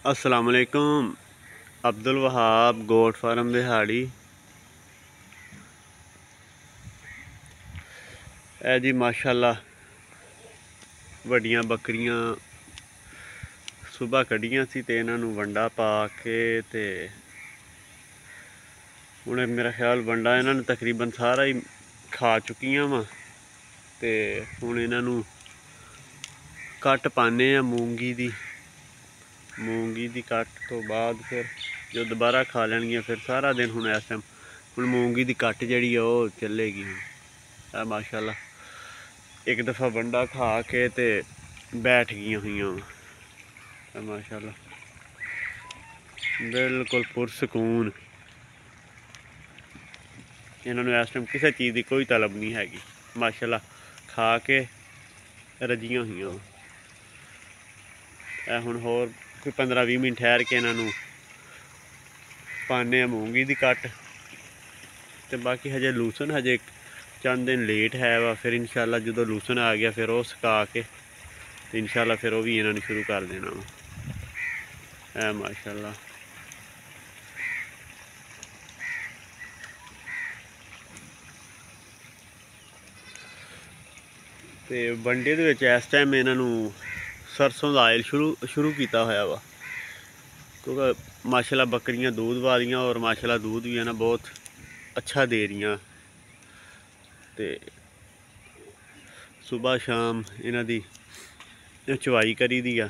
अस्सलाम वालेकुम। Abdul Wahab goat farm दिहाड़ी। है जी माशाल्लाह वड्डियां बकरियां सुबह कढ़ियां सी ते इन्हां नूं वंडा पा के ते हुण मेरा ख्याल वंडा इन्हां ने तकरीबन सारा ही खा चुकियां वा ते हुण इन्हां नूं कट पाने आ मूंगी दी कट तो बाद फिर जो दोबारा खा लैणगियां फिर सारा दिन हुण इस टाइम हुण मूंगी दी कट जिहड़ी ओह चलेगी। हुण माशाल्लाह एक दफ़ा वंडा खा के ते बैठ गई हुई माशाल्लाह बिल्कुल पुरसकून। इन्हां नूं इस टाइम किसी चीज़ की कोई तलब नहीं हैगी। माशाल्लाह खा के रजियां हुई। हुण होर कोई 15-20 मिनट ठहर के इन्हां नूं पाने मूंगी दी कट ते बाकी हजे लूसन हजे चंद दिन लेट है वा फिर इंशाल्लाह जो लूसन आ गया फिर वो सुका के तो इंशाल्लाह फिर वो भी इन्होंने शुरू कर देना वा। है माशाल्लाह ते वंडे दे विच इस टाइम इन्हों सरसों का आयल शुरू किया होया वा क्योंकि माशाल्लाह बकरियां दूध वालियां और माशाल्लाह दूध भी है ना बहुत अच्छा दे रही ते सुबह शाम इन्हां दी चवाई करी दी आ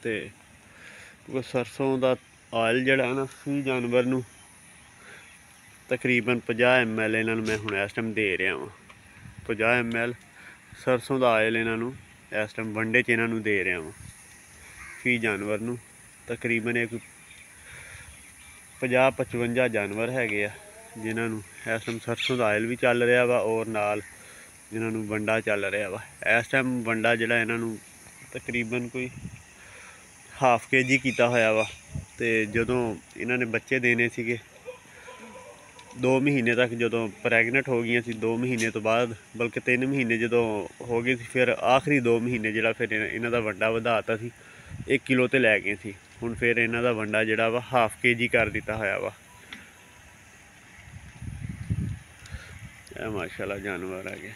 ते सरसों का आयल जिहड़ा है ना फी जानवर नूं तकरीबन 50 ml इन्हां नूं मैं हुण इस टाइम दे रहा वां। 50 ml सरसों का आयल इन्हां नूं इस टाइम वंडे च इन्हां नूं दे रहा वां फी जानवर नूं। तकरीबन एक 50-55 जानवर हैगे आ जिन्हां नूं इस टाइम सरसों का आयल भी चल रहा वा और नाल जिन्हां नूं वंडा चल रहा वा। इस टाइम वंडा जिहड़ा इन्हां नूं तकरीबन कोई हाफ kg किया होया वा ते जदों इन्हां ने बच्चे देने सीगे 2 महीने तक जो प्रैगनेंट हो गई सी 2 महीने तो बाद बल्कि 3 महीने जो हो गए फिर आखिरी 2 महीने जो फिर इन्हां दा वंडा वधाता सी 1 किलो ते लै गए सी। हुण फिर इन्हां दा वंडा जिहड़ा वा हाफ kg कर दिता होया वा। माशाल्लाह जानवर है गए।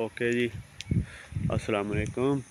ओके जी अस्सलाम वालेकुम।